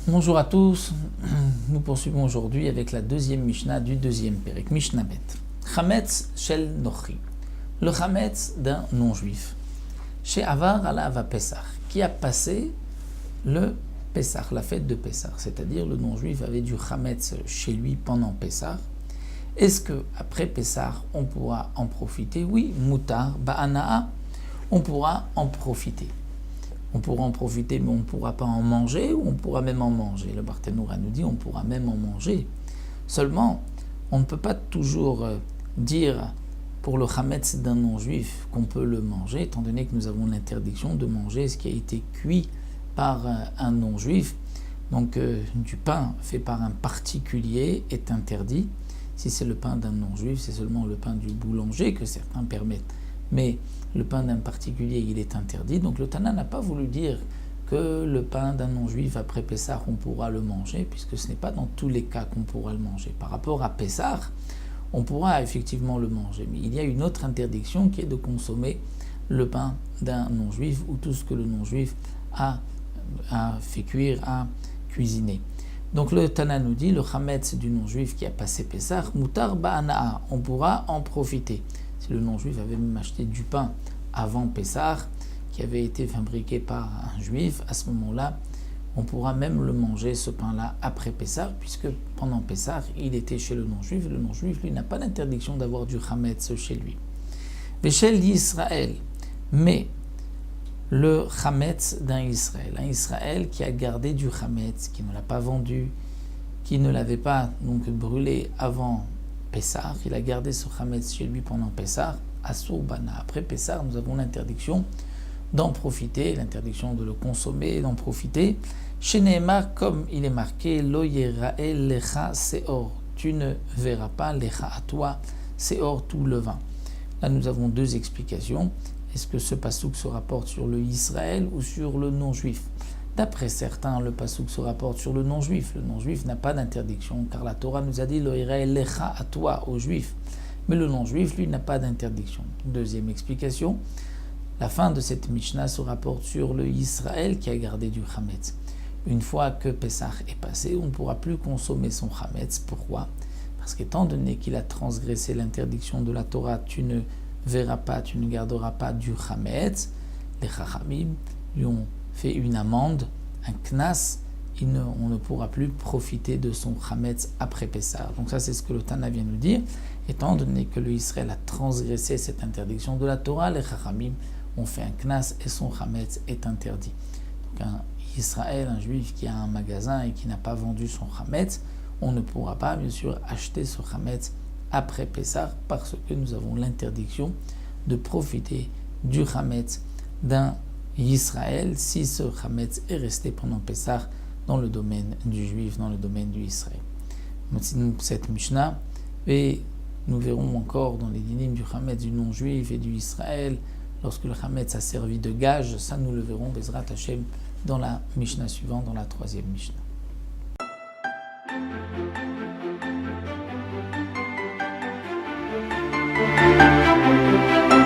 Bonjour à tous, nous poursuivons aujourd'hui avec la deuxième Mishnah du deuxième Pérek, Mishnah Bet. Chametz shel Nochri, le Chametz d'un non-juif. Chez Avar Alav Pessah, qui a passé le Pessah, la fête de Pessah, c'est-à-dire le non-juif avait du Chametz chez lui pendant Pessah. Est-ce que après Pessah on pourra en profiter? Oui, Mutar Ba'ana'a, on pourra en profiter. On pourra en profiter, mais on ne pourra pas en manger, ou on pourra même en manger. Le Barthénoura nous dit on pourra même en manger. Seulement, on ne peut pas toujours dire pour le chametz d'un non-juif qu'on peut le manger, étant donné que nous avons l'interdiction de manger ce qui a été cuit par un non-juif. Donc du pain fait par un particulier est interdit. Si c'est le pain d'un non-juif, c'est seulement le pain du boulanger que certains permettent. Mais le pain d'un particulier, il est interdit. Donc le Tana n'a pas voulu dire que le pain d'un non-juif après Pessah, on pourra le manger, puisque ce n'est pas dans tous les cas qu'on pourra le manger. Par rapport à Pessah, on pourra effectivement le manger. Mais il y a une autre interdiction qui est de consommer le pain d'un non-juif ou tout ce que le non-juif a fait cuire, a cuisiné. Donc le Tana nous dit, le chametz du non-juif qui a passé Pessah, mutar ba'ana'a, on pourra en profiter. Si le non-juif avait même acheté du pain avant Pessah, qui avait été fabriqué par un juif, à ce moment-là, on pourra même le manger, ce pain-là, après Pessah, puisque pendant Pessah, il était chez le non-juif. Le non-juif, lui, n'a pas d'interdiction d'avoir du chametz chez lui. Véchel d'Israël, mais le chametz d'un Israël, un Israël qui a gardé du chametz, qui ne l'a pas vendu, qui ne l'avait pas donc brûlé avant Pessah, il a gardé ce chametz chez lui pendant Pessah, Asur Bana. Après Pessah, nous avons l'interdiction d'en profiter, l'interdiction de le consommer, d'en profiter. Chez Nehemar, comme il est marqué, Lo Yera'el Lecha Seor, tu ne verras pas Lecha à toi, Seor tout le vin. Là, nous avons deux explications. Est-ce que ce pasouk se rapporte sur le Israël ou sur le non-juif? D'après certains, le pasouk se rapporte sur le non-juif. Le non-juif n'a pas d'interdiction, car la Torah nous a dit Lo Yera'el Lecha à toi, aux juifs. Mais le non-juif, lui, n'a pas d'interdiction. Deuxième explication, la fin de cette Mishnah se rapporte sur le Israël qui a gardé du chametz. Une fois que Pessah est passé, on ne pourra plus consommer son chametz. Pourquoi? Parce qu'étant donné qu'il a transgressé l'interdiction de la Torah, tu ne verras pas, tu ne garderas pas du chametz, les chachamim lui ont fait une amende, un knas, on ne pourra plus profiter de son chametz après Pessah. Donc ça, c'est ce que le Tana vient nous dire. Étant donné que le Israël a transgressé cette interdiction de la Torah, les chachamim ont fait un knas et son chametz est interdit. Donc un Israël, un juif qui a un magasin et qui n'a pas vendu son chametz, on ne pourra pas bien sûr acheter ce chametz après Pessah parce que nous avons l'interdiction de profiter du chametz d'un Israël si ce chametz est resté pendant Pessah dans le domaine du juif, dans le domaine du Israël. Cette Mishnah, et nous verrons encore dans les dynimes du chametz du non-juif et du Israël, lorsque le chametz a servi de gage, ça nous le verrons, Bezrat Hashem, dans la Mishnah suivante, dans la troisième Mishnah.